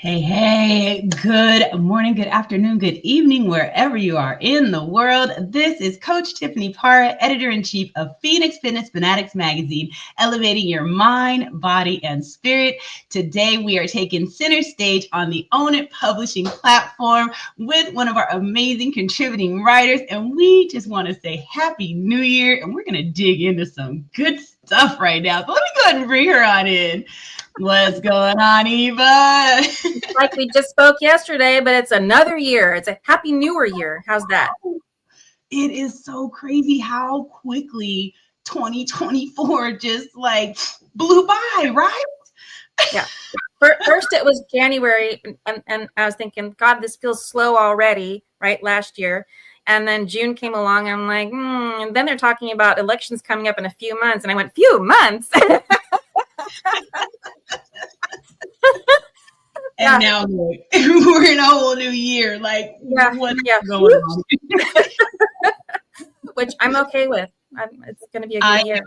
Hey, good morning, good afternoon, good evening, wherever you are in the world. This is Coach Tiffany Parra, editor-in-chief of Phoenix Fitness Fanatics magazine, elevating your mind, body, and spirit. Today, we are taking center stage on the Own It Publishing platform with one of our amazing contributing writers, and we just want to say Happy New Year, and we're going to dig into some good stuff right now. So let me go ahead and bring her on in. What's going on, Eva? It's like we just spoke yesterday, but it's another year. It's a happy newer year. How's that? It is so crazy how quickly 2024 just like blew by, right? Yeah. First it was January, and I was thinking, God, this feels slow already, right? Last year. And then June came along, and I'm like, and then they're talking about elections coming up in a few months. And I went, few months? And now we're in a whole new year. Like, what's going on? Which I'm okay with. It's going to be a good year.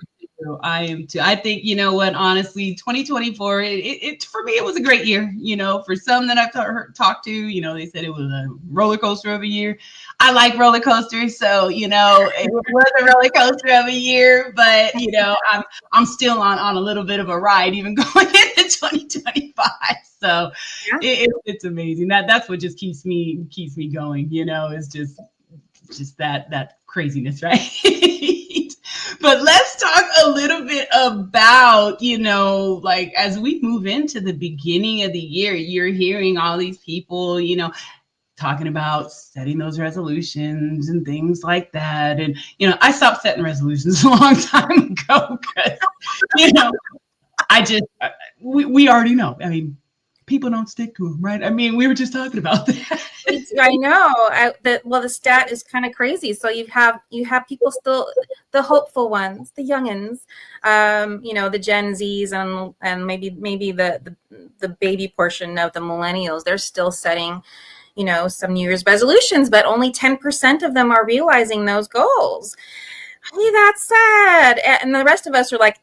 I am too. I think, you know what, honestly, 2024, it for me, it was a great year. You know, for some that I've talked to, you know, they said it was a roller coaster of a year. I like roller coasters. So, you know, it was a roller coaster of a year, but, you know, I'm still on a little bit of a ride, even going into 2025. So it's amazing. That's what just keeps me going, you know, is just that craziness, right? But let's talk a little bit about, you know, like as we move into the beginning of the year, you're hearing all these people, you know, talking about setting those resolutions and things like that. And, you know, I stopped setting resolutions a long time ago because, you know, we already know. I mean, people don't stick to them, right? I mean, we were just talking about that. I know. The stat is kind of crazy. So you have people still, the hopeful ones, the youngins, you know, the Gen Zs and maybe the baby portion of the millennials. They're still setting, you know, some New Year's resolutions, but only 10% of them are realizing those goals. Hey, that's sad. And the rest of us are like,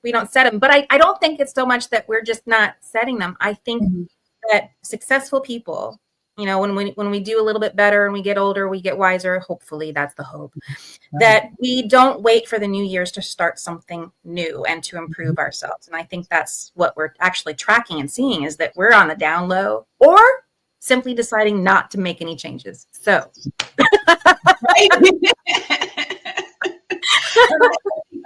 we don't set them. But I don't think it's so much that we're just not setting them. I think that successful people, you know, when we do a little bit better and we get older, we get wiser, hopefully that's the hope, that we don't wait for the New Year's to start something new and to improve ourselves. And I think that's what we're actually tracking and seeing, is that we're on the down low or simply deciding not to make any changes. So.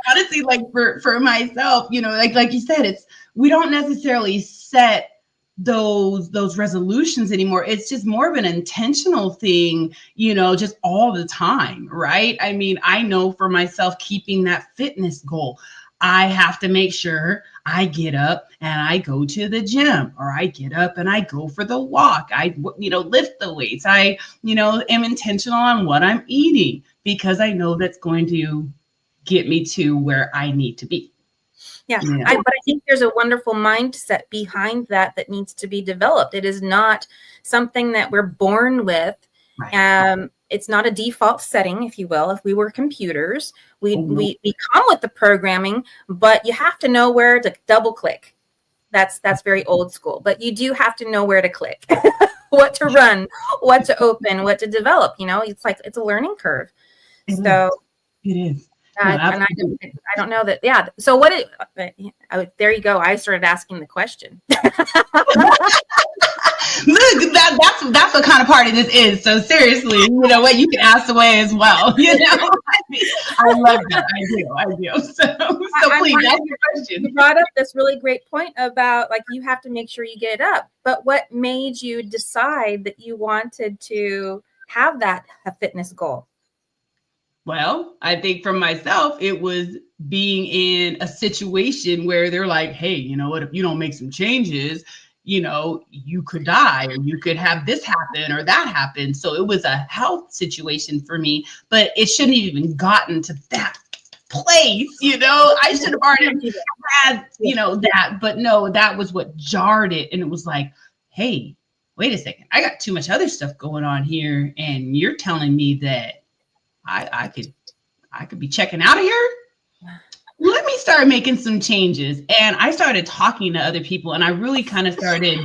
Honestly, like for myself, you know, like you said, we don't necessarily set those resolutions anymore. It's just more of an intentional thing, you know, just all the time, right? I mean, I know for myself, keeping that fitness goal, I have to make sure I get up and I go to the gym, or I get up and I go for the walk. I, you know, lift the weights. I, you know, am intentional on what I'm eating, because I know that's going to get me to where I need to be. Yeah, but I think there's a wonderful mindset behind that needs to be developed. It is not something that we're born with. Right. It's not a default setting, if you will. If we were computers, we come with the programming, but you have to know where to double click. That's very old school, but you do have to know where to click, what to run, what to open, what to develop. You know, it's like it's a learning curve. It is. And I don't know that. Yeah. So there you go. I started asking the question. Look, that's what kind of party this is. So seriously, you know what? You can ask away as well. You know, I love that. I do. So please ask your question. You brought up this really great point about, like, you have to make sure you get up. But what made you decide that you wanted to have a fitness goal? Well, I think for myself, it was being in a situation where they're like, hey, you know what, if you don't make some changes, you know, you could die, or you could have this happen or that happen. So it was a health situation for me, but it shouldn't have even gotten to that place. You know, I should have already had, you know, that, but no, that was what jarred it. And it was like, hey, wait a second, I got too much other stuff going on here. And you're telling me that I could be checking out of here. Let me start making some changes. And I started talking to other people, and I really kind of started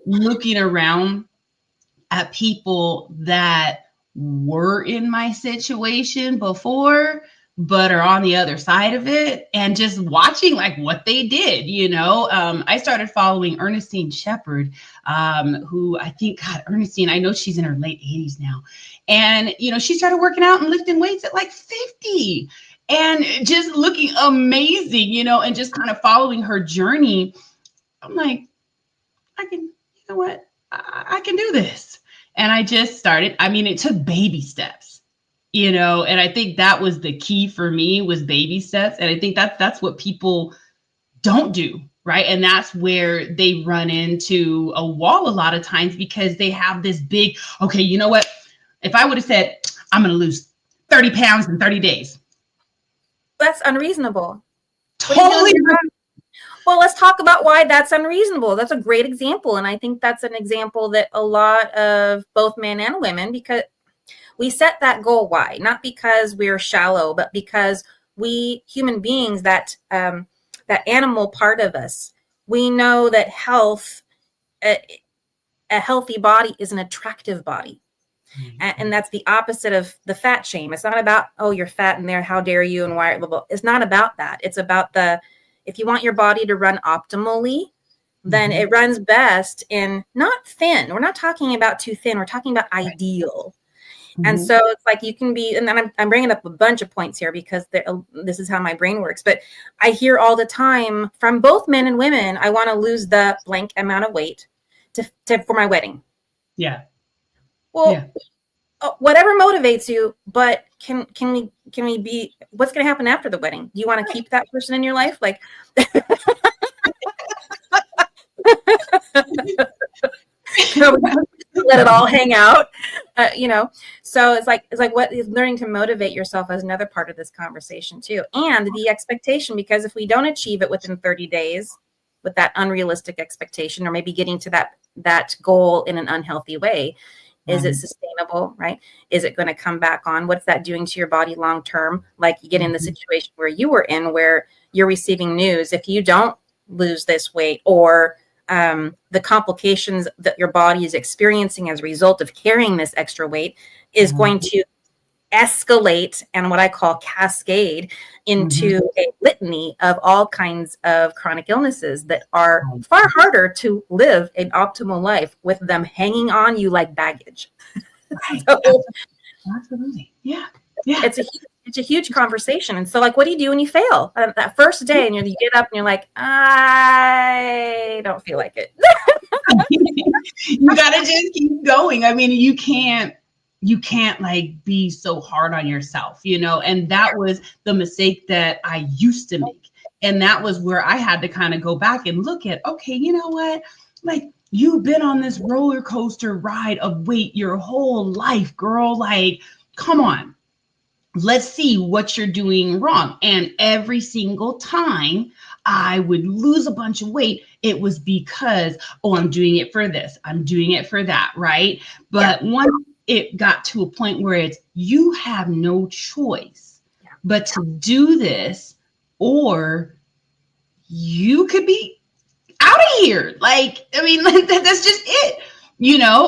looking around at people that were in my situation before, but are on the other side of it, and just watching like what they did, I started following Ernestine Shepherd, who I think, God, Ernestine, I know she's in her late 80s now. And, she started working out and lifting weights at like 50 and just looking amazing, and just kind of following her journey. I'm like, you know what? I can do this. And I just started. I mean, it took baby steps, and I think that was the key for me, was baby steps. And I think that's what people don't do, right? And that's where they run into a wall a lot of times, because they have this big, okay, you know what? If I would have said, I'm going to lose 30 pounds in 30 days. That's unreasonable. Totally. Well, let's talk about why that's unreasonable. That's a great example. And I think that's an example that a lot of both men and women, because we set that goal. Why? Not because we're shallow, but because we human beings, that animal part of us, we know that health, a healthy body is an attractive body. And that's the opposite of the fat shame. It's not about, oh, you're fat in there, how dare you, and why, blah, blah. It's not about that. It's about if you want your body to run optimally, then it runs best in not thin. We're not talking about too thin. We're talking about ideal. And so it's like you can be, and then I'm bringing up a bunch of points here because this is how my brain works. But I hear all the time from both men and women, I want to lose the blank amount of weight for my wedding. Yeah. Well, whatever motivates you, but can we be, what's going to happen after the wedding? Do you want to keep that person in your life? Like, let it all hang out, so it's like what is learning to motivate yourself as another part of this conversation too. And the expectation, because if we don't achieve it within 30 days with that unrealistic expectation, or maybe getting to that goal in an unhealthy way, is it sustainable, right? Is it going to come back on? What's that doing to your body long term? Like, you get in the situation where you were in, where you're receiving news, if you don't lose this weight, or the complications that your body is experiencing as a result of carrying this extra weight is going to escalate and what I call cascade into a litany of all kinds of chronic illnesses that are far harder to live an optimal life with them hanging on you like baggage. So, absolutely. Yeah. It's a huge conversation. And so, like, what do you do when you fail that first day and you get up and you're like, I don't feel like it? You got to just keep going. I mean, you can't like be so hard on yourself, and that was the mistake that I used to make. And that was where I had to kind of go back and look at, okay, you know what? Like, you've been on this roller coaster ride of weight your whole life, girl. Like, come on. Let's see what you're doing wrong. And every single time I would lose a bunch of weight, it was because, I'm doing it for this, I'm doing it for that, right? But once it got to a point where you have no choice but to do this, or you could be out of here. Like, I mean, that's just it.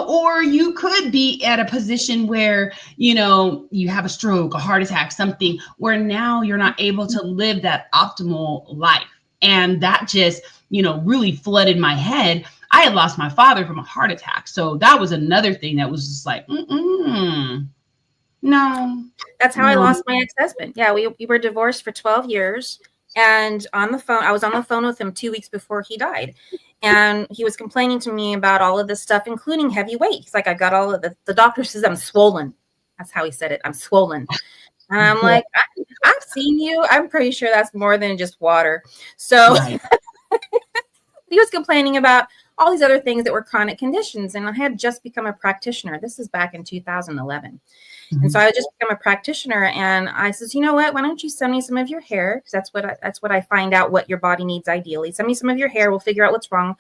Or you could be at a position where, you have a stroke, a heart attack, something where now you're not able to live that optimal life. And that just, really flooded my head. I had lost my father from a heart attack. So that was another thing that was just like, no. That's how I lost my ex-husband. Yeah, we were divorced for 12 years. And I was on the phone with him 2 weeks before he died. And he was complaining to me about all of this stuff, including heavy weight. He's like, I got all of the doctor says I'm swollen. That's how he said it. I'm swollen. And I'm like, I've seen you. I'm pretty sure that's more than just water. So he was complaining about all these other things that were chronic conditions. And I had just become a practitioner. This is back in 2011. And so I just become a practitioner, and I says, you know what, why don't you send me some of your hair? Because that's what I find out what your body needs ideally. Send me some of your hair. We'll figure out what's wrong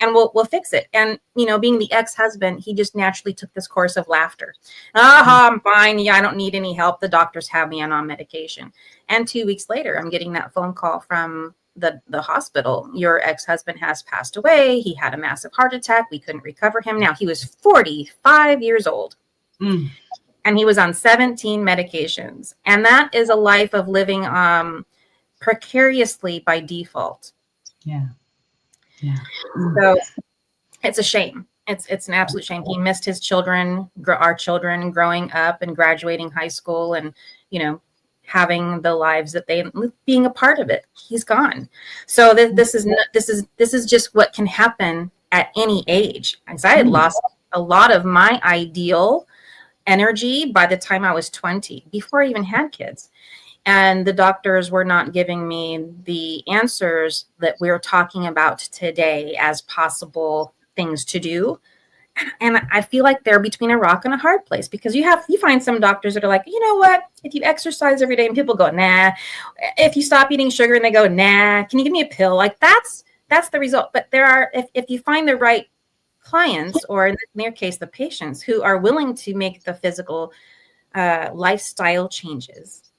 and we'll fix it. And, being the ex-husband, he just naturally took this course of laughter. I'm fine. Yeah, I don't need any help. The doctors have me on medication. And 2 weeks later, I'm getting that phone call from the hospital, your ex-husband has passed away. He had a massive heart attack. We couldn't recover him. Now he was 45 years old. Mm. And he was on 17 medications. And that is a life of living precariously by default. Yeah. Yeah. So it's a shame. It's an absolute shame. He missed his children, our children growing up and graduating high school and, having the lives that they, being a part of it. He's gone. So this is just what can happen at any age. Because I had lost a lot of my ideal energy by the time I was 20, before I even had kids. And the doctors were not giving me the answers that we're talking about today as possible things to do. And I feel like they're between a rock and a hard place, because you find some doctors that are like, you know what, if you exercise every day, and people go, nah. If you stop eating sugar, and they go, nah, can you give me a pill? Like that's the result. But there are, if you find the right clients, or in their case, the patients who are willing to make the physical lifestyle changes,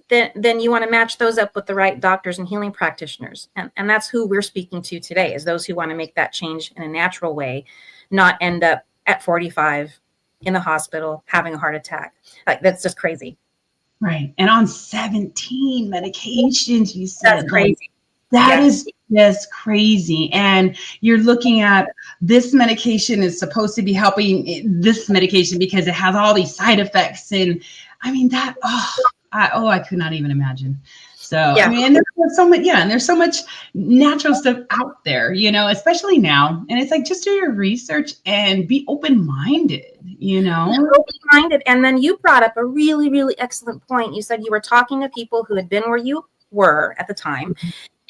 then you want to match those up with the right doctors and healing practitioners. And that's who we're speaking to today, is those who want to make that change in a natural way, not end up at 45 in the hospital having a heart attack. Like, that's just crazy. Right. And on 17 medications, you said. That's crazy. That is just crazy. And you're looking at this medication is supposed to be helping this medication because it has all these side effects. And I mean, I could not even imagine. So, I mean, and there's so much, and there's so much natural stuff out there, especially now. And it's like, just do your research and be open-minded, Open-minded. And then you brought up a really, really excellent point. You said you were talking to people who had been where you were at the time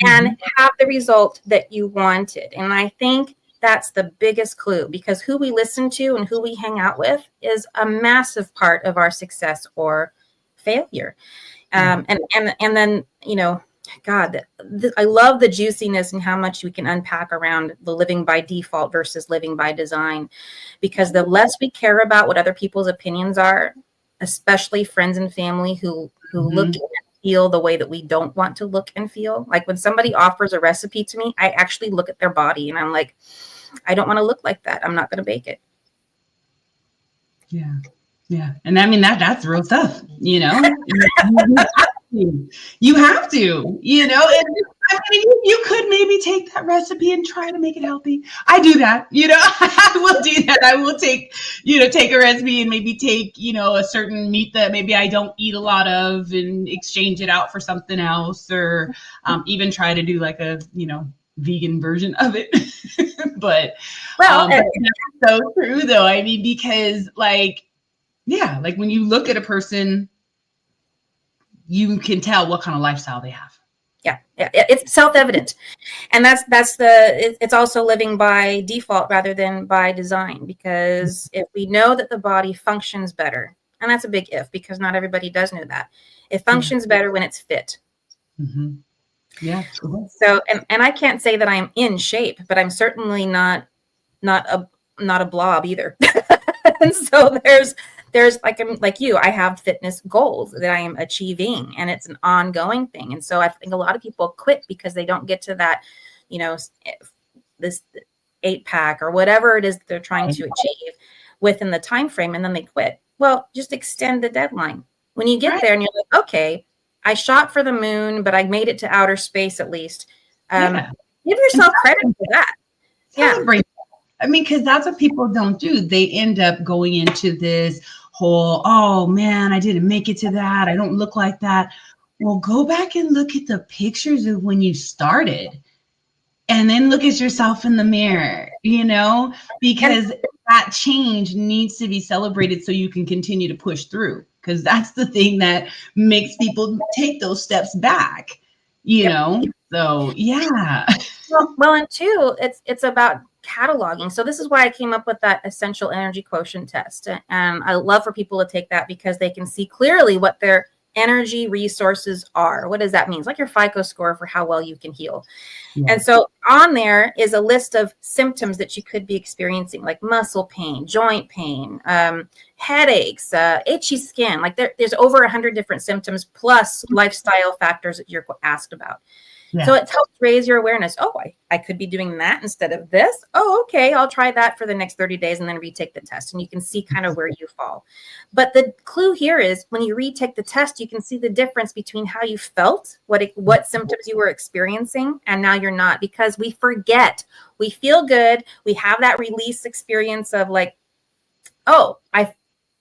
and have the result that you wanted. And I think that's the biggest clue, because who we listen to and who we hang out with is a massive part of our success or failure. And then, God, I love the juiciness and how much we can unpack around the living by default versus living by design, because the less we care about what other people's opinions are, especially friends and family who look and feel the way that we don't want to look and feel. Like when somebody offers a recipe to me, I actually look at their body and I'm like, I don't want to look like that. I'm not going to bake it. Yeah. Yeah. And I mean, that's real stuff, You have to, and I mean, you could maybe take that recipe and try to make it healthy. I do that, I will do that. I will take a recipe and maybe take, a certain meat that maybe I don't eat a lot of and exchange it out for something else, or even try to do like a, vegan version of it. But that's so true though. I mean, because like when you look at a person, you can tell what kind of lifestyle they have. Yeah. It's self-evident. And it's also living by default rather than by design, because if we know that the body functions better, and that's a big if, because not everybody does know that, it functions better when it's fit. Mm-hmm. Yeah. So, and I can't say that I'm in shape, but I'm certainly not a blob either. And so there's like you, I have fitness goals that I am achieving, and it's an ongoing thing. And so I think a lot of people quit because they don't get to that, this 8-pack or whatever it is that they're trying to achieve within the time frame, and then they quit. Well, just extend the deadline. When you get there and you're like, okay, I shot for the moon, but I made it to outer space at least. Give yourself credit for that. Celebrate. I mean, because that's what people don't do. They end up going into this whole, oh man, I didn't make it to that. I don't look like that. Well, go back and look at the pictures of when you started, and then look at yourself in the mirror, because that change needs to be celebrated so you can continue to push through, because that's the thing that makes people take those steps back, So, yeah. Well, and two, it's about cataloging. So this is why I came up with that essential energy quotient test. And I love for people to take that, because they can see clearly what their energy resources are. What does that mean? It's like your FICO score for how well you can heal. Yeah. And so on there is a list of symptoms that you could be experiencing, like muscle pain, joint pain, headaches, itchy skin. Like there's over 100 different symptoms plus lifestyle factors that you're asked about. Yeah. So it helps raise your awareness. Oh, I could be doing that instead of this. Oh, okay. I'll try that for the next 30 days and then retake the test. And you can see kind of where you fall. But the clue here is when you retake the test, you can see the difference between how you felt, what symptoms you were experiencing, and now you're not, because we forget. We feel good. We have that release experience of like, oh,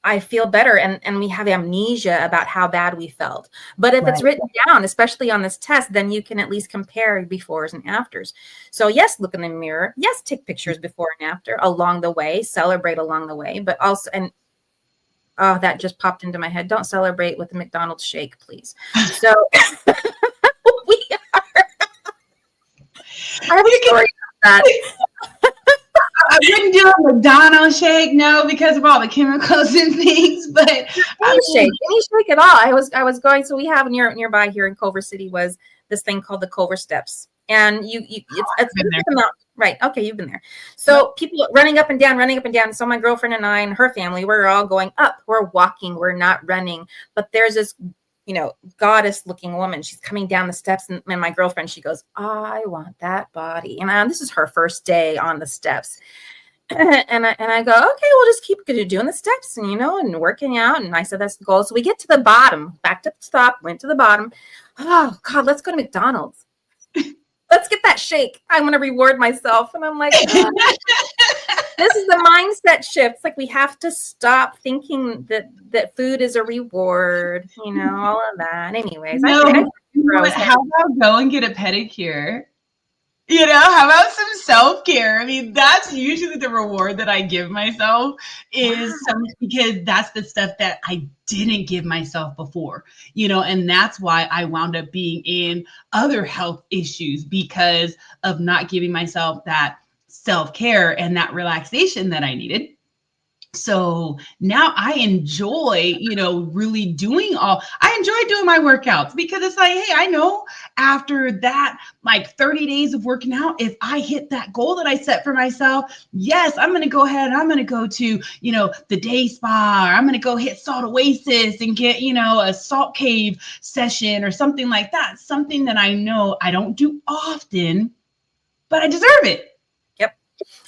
I feel better. And we have amnesia about how bad we felt. But if it's written down, especially on this test, then you can at least compare befores and afters. So yes, look in the mirror. Yes, take pictures before and after along the way, celebrate along the way, but also, and oh, that just popped into my head. Don't celebrate with a McDonald's shake, please. So we are. I have a story about that. I wouldn't do a McDonald's shake, no, because of all the chemicals and things. But any shake at all. I was going. So we have nearby here in Culver City was this thing called the Culver Steps, and it's been there. Right. Okay, you've been there. So people running up and down. So my girlfriend and I and her family, we're all going up. We're walking. We're not running. But there's this, goddess looking woman. She's coming down the steps, and my girlfriend, she goes, I want that body. And this is her first day on the steps. And I go, okay, we'll just keep doing the steps and working out. And I said, that's the goal. So we get to the bottom, backed up the top, went to the bottom. Oh God, let's go to McDonald's. Let's get that shake. I'm going to reward myself. And I'm like, oh. This is the mindset shift. It's like we have to stop thinking that food is a reward, all of that. Anyways, how about go and get a pedicure? How about some self-care? I mean, that's usually the reward that I give myself because that's the stuff that I didn't give myself before, and that's why I wound up being in other health issues because of not giving myself that self-care and that relaxation that I needed. So now I enjoy, really doing my workouts because it's like, hey, I know after that, like 30 days of working out, if I hit that goal that I set for myself, yes, I'm going to go ahead and I'm going to go to, the day spa, or I'm going to go hit Salt Oasis and get, a salt cave session or something like that. Something that I know I don't do often, but I deserve it.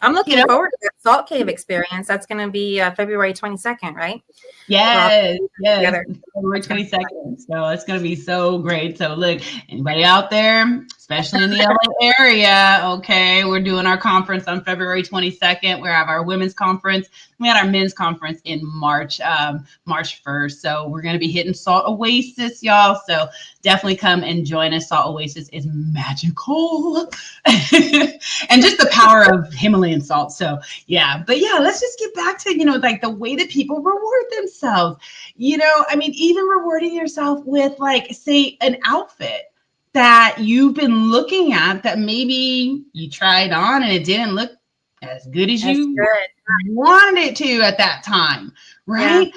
I'm looking forward to that Salt Cave experience. That's going to be February 22nd, right? Yes. February 22nd. So it's going to be so great. So look, anybody out there, especially in the LA area, okay, we're doing our conference on February 22nd. We have our women's conference. We had our men's conference in March 1st. So we're going to be hitting Salt Oasis, y'all. So definitely come and join us. Salt Oasis is magical. And just the power of Himalayan salt. So yeah, but yeah, let's just get back to, like the way that people reward themselves, even rewarding yourself with like, say, an outfit that you've been looking at that maybe you tried on and it didn't look as good as you wanted it to at that time, right?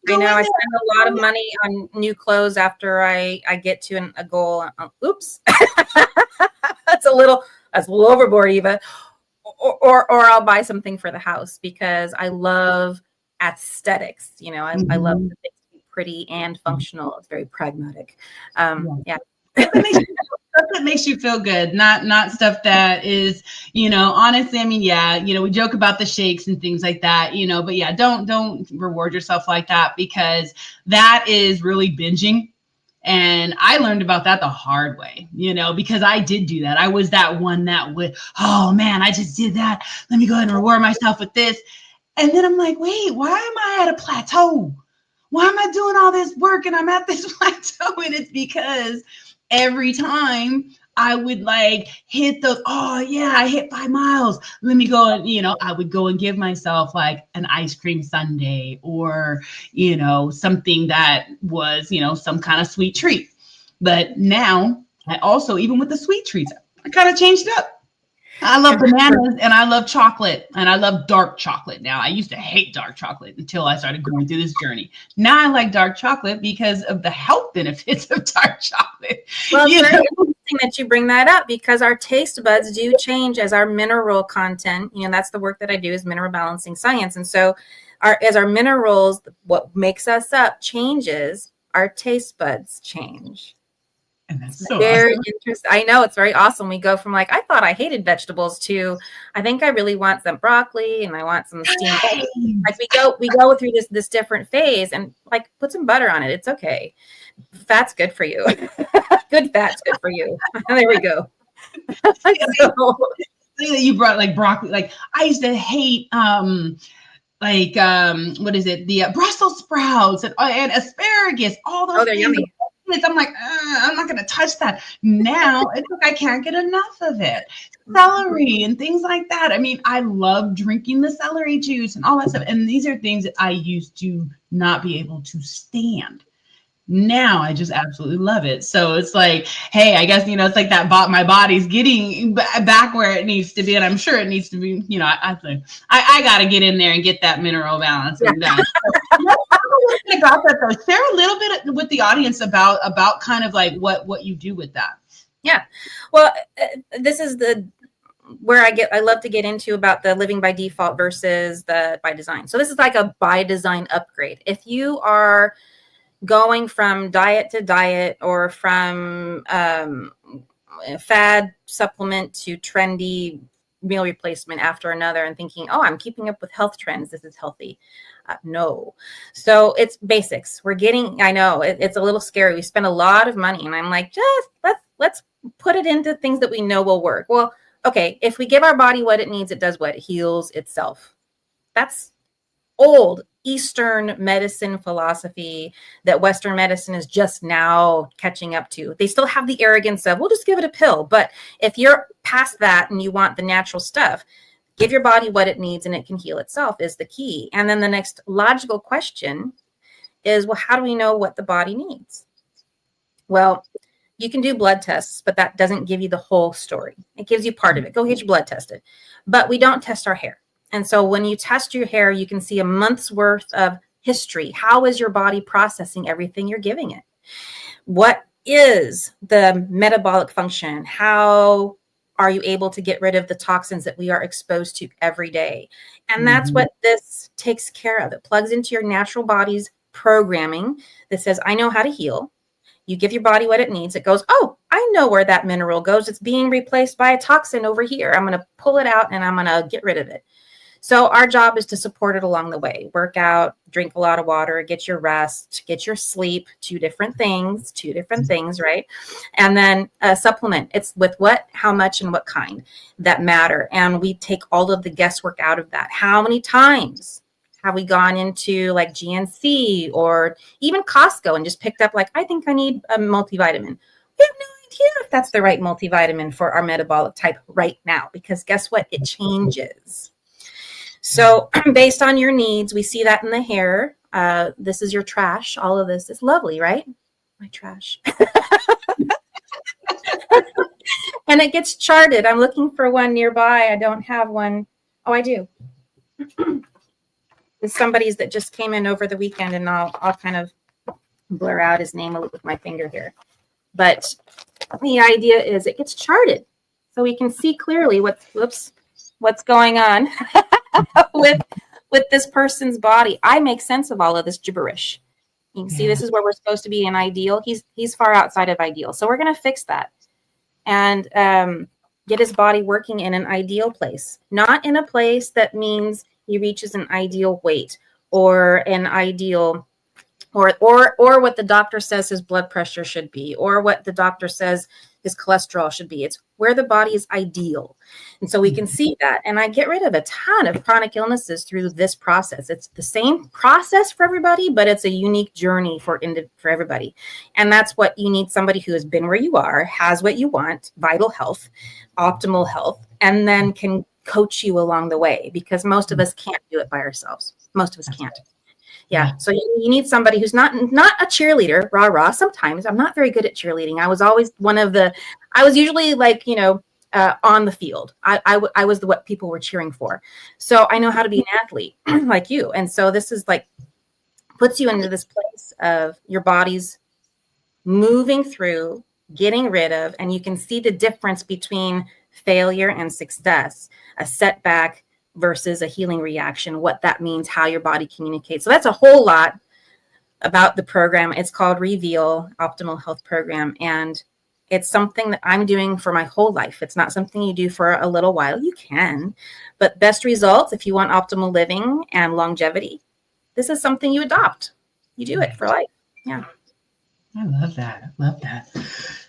Yeah. I know I spend a lot of money on new clothes after I get to a goal. Oops. That's a little overboard, Eva. Or I'll buy something for the house because I love aesthetics. I love the things to be pretty and functional. It's very pragmatic. Yeah. Stuff that makes you feel good, not stuff that is, honestly, I mean, we joke about the shakes and things like that, but yeah, don't reward yourself like that because that is really binging. And I learned about that the hard way, because I did do that. I was that one that would, oh man, I just did that. Let me go ahead and reward myself with this. And then I'm like, wait, why am I at a plateau? Why am I doing all this work and I'm at this plateau? And it's because every time I would like hit I hit 5 miles. Let me go and, I would go and give myself like an ice cream sundae or, something that was, some kind of sweet treat. But now I also, even with the sweet treats, I kind of changed it up. I love bananas and I love chocolate and I love dark chocolate now. I used to hate dark chocolate until I started going through this journey. Now I like dark chocolate because of the health benefits of dark chocolate. Well, it's You very know? interesting that you bring that up because our taste buds do change as our mineral content, that's the work that I do is mineral balancing science. And so as our minerals, what makes us up changes, our taste buds change. And that's so Very awesome. interesting. I know it's very awesome. We go from like, I thought I hated vegetables to, I think I really want some broccoli and I want some steamed. Like we go through this different phase and like put some butter on it. It's okay. Fat's good for you. Good fat's good for you. There we go. So, Thing that you brought like broccoli, like I used to hate what is it, the Brussels sprouts and asparagus, all those they're things. yummy. I'm like, I'm not gonna touch that. Now it's like I can't get enough of it. Celery and things like that. I mean, I love drinking the celery juice and all that stuff. And these are things that I used to not be able to stand. Now I just absolutely love it. So it's like, hey, I guess, it's like that my body's getting back where it needs to be. And I'm sure it needs to be, I think I got to get in there and get that mineral balance done. About that though, share a little bit with the audience about kind of like what you do with that. Yeah. Well, this is where I love to get into about the living by default versus the by design. So this is like a by design upgrade. If you are going from diet to diet or from fad supplement to trendy meal replacement after another and thinking, oh, I'm keeping up with health trends, this is healthy. No. So it's basics. I know it's a little scary. We spend a lot of money and I'm like, just let's put it into things that we know will work. Well, okay, if we give our body what it needs, it does what? It heals itself. That's old Eastern medicine philosophy that Western medicine is just now catching up to. They still have the arrogance of, we'll just give it a pill. But if you're past that and you want the natural stuff, give your body what it needs and it can heal itself is the key. And then the next logical question is, well, how do we know what the body needs? Well, you can do blood tests, but that doesn't give you the whole story. It gives you part of it. Go get your blood tested. But we don't test our hair. And so when you test your hair, you can see a month's worth of history. How is your body processing everything you're giving it? What is the metabolic function? How are you able to get rid of the toxins that we are exposed to every day? And that's what this takes care of. It plugs into your natural body's programming that says, I know how to heal. You give your body what it needs. It goes, oh, I know where that mineral goes. It's being replaced by a toxin over here. I'm going to pull it out and I'm going to get rid of it. So our job is to support it along the way. Work out, drink a lot of water, get your rest, get your sleep, two different things, right? And then supplement. It's with what, how much, and what kind that matter. And we take all of the guesswork out of that. How many times have we gone into like GNC or even Costco and just picked up like, I think I need a multivitamin. We have no idea if that's the right multivitamin for our metabolic type right now, because guess what? It changes. So based on your needs, we see that in the hair. This is your trash. All of this is lovely, right? My trash. And it gets charted. I'm looking for one nearby. I don't have one. Oh, I do. It's somebody's that just came in over the weekend, and I'll kind of blur out his name with my finger here. But the idea is it gets charted so we can see clearly what's going on with this person's body. I make sense of all of this gibberish. You can see this is where we're supposed to be in ideal. He's far outside of ideal. So we're going to fix that and get his body working in an ideal place, not in a place that means he reaches an ideal weight or an ideal or what the doctor says his blood pressure should be, or what the doctor says his cholesterol should be. It's where the body is ideal. And so we can see that. And I get rid of a ton of chronic illnesses through this process. It's the same process for everybody, but it's a unique journey for everybody. And that's what you need: somebody who has been where you are, has what you want, vital health, optimal health, and then can coach you along the way, because most of us can't do it by ourselves. Most of us can't. Yeah. So you need somebody who's not a cheerleader, rah. Sometimes I'm not very good at cheerleading. I was always I was usually like, on the field. I was what people were cheering for. So I know how to be an athlete like you. And so this is like, puts you into this place of your body's moving through, getting rid of, and you can see the difference between failure and success, a setback versus a healing reaction, what that means, how your body communicates. So that's a whole lot about the program. It's called Reveal Optimal Health Program. And it's something that I'm doing for my whole life. It's not something you do for a little while. You can, but best results, if you want optimal living and longevity, this is something you adopt. You do it for life. Yeah. I love that. I love that.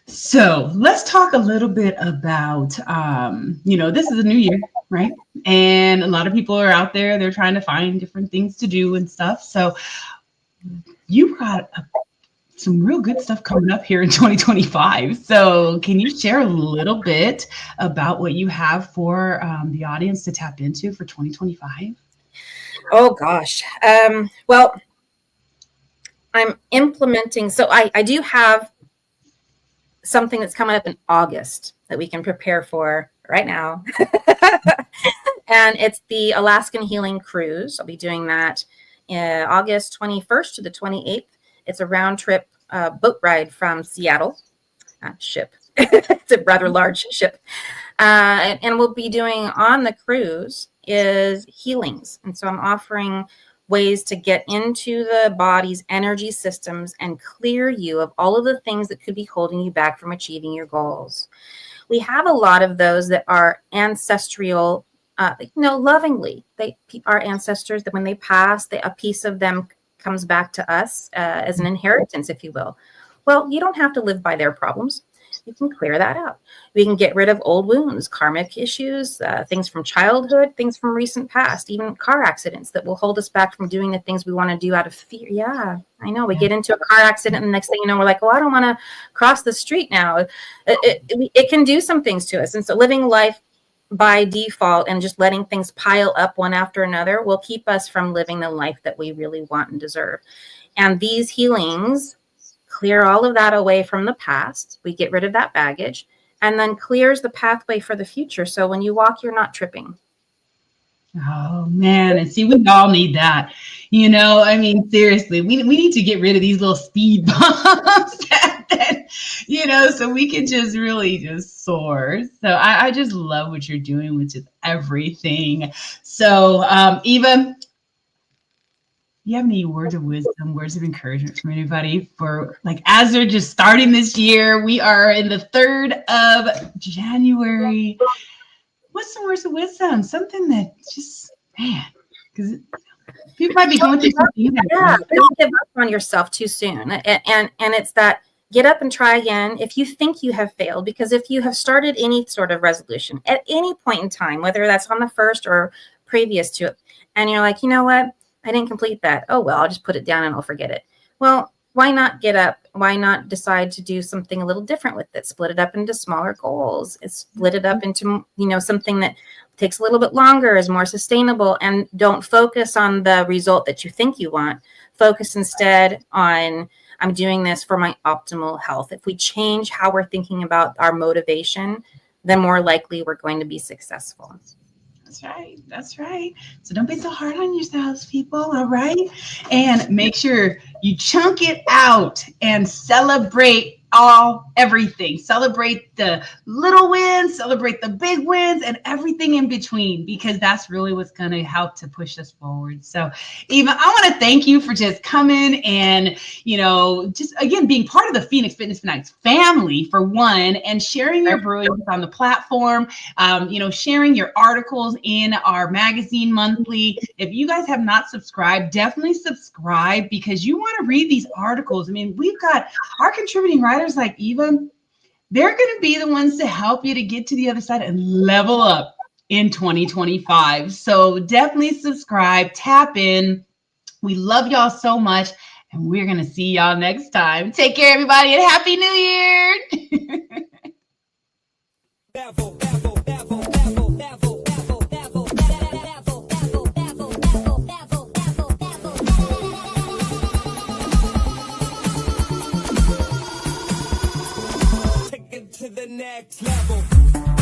So let's talk a little bit about, this is a new year, right? And a lot of people are out there, they're trying to find different things to do and stuff. So you've got some real good stuff coming up here in 2025. So can you share a little bit about what you have for the audience to tap into for 2025? Oh, gosh. Well, I'm implementing. So I do have something that's coming up in August that we can prepare for right now. And it's the Alaskan Healing Cruise. I'll be doing that August 21st to the 28th. It's a round trip boat ride from Seattle. Ship. It's a rather large ship. And we'll be doing on the cruise is healings. And so I'm offering ways to get into the body's energy systems and clear you of all of the things that could be holding you back from achieving your goals. We have a lot of those that are ancestral, lovingly. Our ancestors, that when they pass, a piece of them comes back to us as an inheritance, if you will. Well, you don't have to live by their problems. You can clear that out. We can get rid of old wounds, karmic issues, things from childhood, things from recent past, even car accidents that will hold us back from doing the things we want to do out of fear. Yeah, I know. We get into a car accident and the next thing you know, we're like, I don't want to cross the street now. It can do some things to us. And so living life by default and just letting things pile up one after another will keep us from living the life that we really want and deserve. And these healings clear all of that away from the past. We get rid of that baggage and then clears the pathway for the future. So when you walk, you're not tripping. Oh, man. And see, we all need that. Seriously, we need to get rid of these little speed bumps so we can just really just soar. So I just love what you're doing with just everything. So, Eva, you have any words of wisdom, words of encouragement from anybody for as they're just starting this year? We are in the 3rd of January. What's some words of wisdom? Something that just, man, because people might be going through something. Yeah, don't give up on yourself too soon. And it's that get up and try again if you think you have failed, because if you have started any sort of resolution at any point in time, whether that's on the first or previous to it, and you're like, you know what? I didn't complete that. Oh, well, I'll just put it down and I'll forget it. Well, why not get up? Why not decide to do something a little different with it? Split it up into smaller goals. Split it up into, something that takes a little bit longer, is more sustainable, and don't focus on the result that you think you want. Focus instead on, I'm doing this for my optimal health. If we change how we're thinking about our motivation, then more likely we're going to be successful. That's right. So don't be so hard on yourselves, people. All right. And make sure you chunk it out and celebrate everything. Celebrate the little wins, celebrate the big wins, and everything in between, because that's really what's going to help to push us forward. So, Eva, I want to thank you for just coming and, just again, being part of the Phoenix Fitness Fanatics family, for one, and sharing your brewing on the platform, sharing your articles in our magazine monthly. If you guys have not subscribed, definitely subscribe, because you want to read these articles. We've got our contributing writers like Eva. They're going to be the ones to help you to get to the other side and level up in 2025. So definitely subscribe, tap in. We love y'all so much, and we're going to see y'all next time. Take care, everybody, and Happy New Year. To the next level.